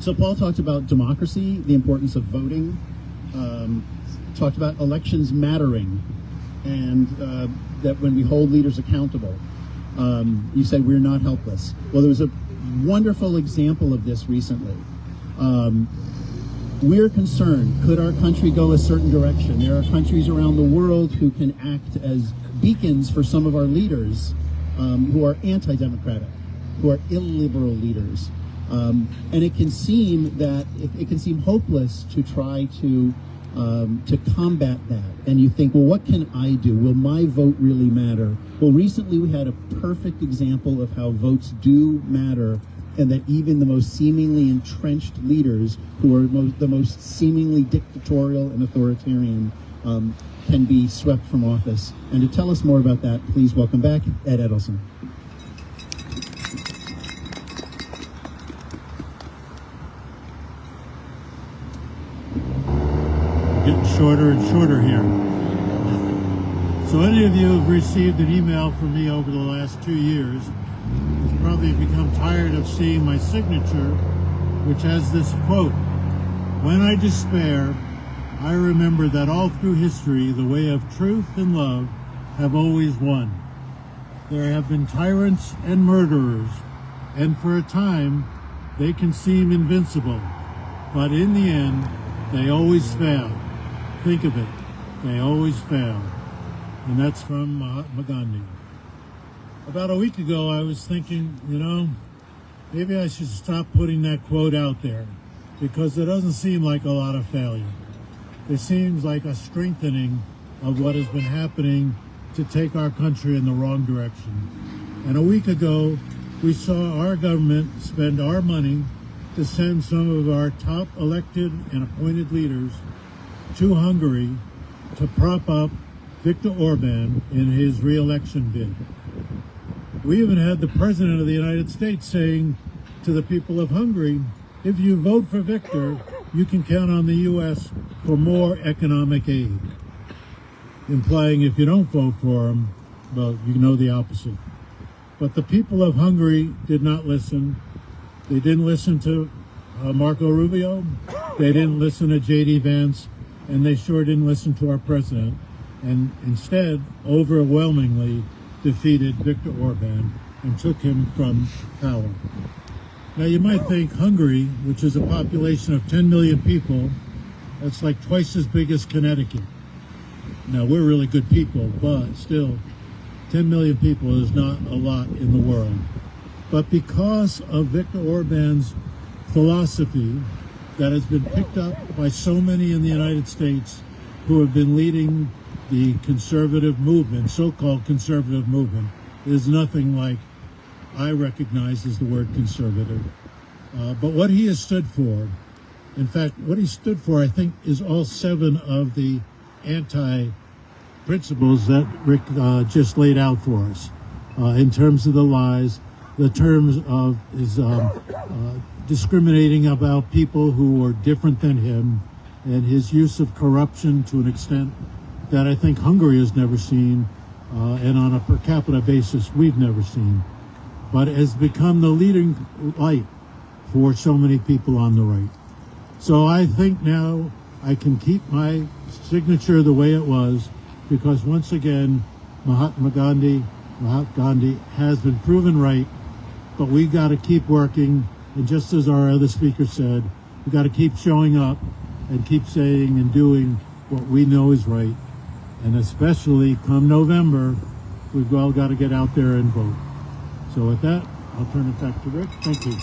So Paul talked about democracy, the importance of voting, talked about elections mattering, and that when we hold leaders accountable, you said we're not helpless. Well, there was a wonderful example of this recently. We're concerned, could our country go a certain direction? There are countries around the world who can act as beacons for some of our leaders who are anti-democratic, who are illiberal leaders. And it can seem that it can seem hopeless to try to combat that. And you think, well, what can I do? Will my vote really matter? Well, recently we had a perfect example of how votes do matter, and that even the most seemingly entrenched leaders, who are the most seemingly dictatorial and authoritarian, can be swept from office. And to tell us more about that, please welcome back Ed Edelson. Getting shorter and shorter here. So any of you who've received an email from me over the last 2 years have probably become tired of seeing my signature, which has this quote: "When I despair, I remember that all through history the way of truth and love have always won. There have been tyrants and murderers, and for a time they can seem invincible, but in the end they always fail." Think of it, they always fail. And that's from Mahatma Gandhi. About a week ago, I was thinking, maybe I should stop putting that quote out there, because it doesn't seem like a lot of failure. It seems like a strengthening of what has been happening to take our country in the wrong direction. And a week ago, we saw our government spend our money to send some of our top elected and appointed leaders to Hungary to prop up Viktor Orban in his re-election bid. We even had the President of the United States saying to the people of Hungary, if you vote for Viktor, you can count on the U.S. for more economic aid. Implying if you don't vote for him, well, you know the opposite. But the people of Hungary did not listen. They didn't listen to Marco Rubio. They didn't listen to J.D. Vance. And they sure didn't listen to our president, and instead overwhelmingly defeated Viktor Orban and took him from power. Now you might think Hungary, which is a population of 10 million people, that's like twice as big as Connecticut. Now we're really good people, but still 10 million people is not a lot in the world. But because of Viktor Orban's philosophy that has been picked up by so many in the United States who have been leading the conservative movement, so-called conservative movement, is nothing like I recognize as the word conservative. But what he has stood for, in fact, what he stood for, I think, is all 7 of the anti-principles that Rick just laid out for us, in terms of the lies, the terms of his discriminating about people who are different than him, and his use of corruption to an extent that I think Hungary has never seen, and on a per capita basis we've never seen, but has become the leading light for so many people on the right. So I think now I can keep my signature the way it was, because once again Mahatma Gandhi has been proven right, but we got to keep working. And just as our other speaker said, we got to keep showing up and keep saying and doing what we know is right. And especially come November, we've all got to get out there and vote. So with that, I'll turn it back to Rick. Thank you.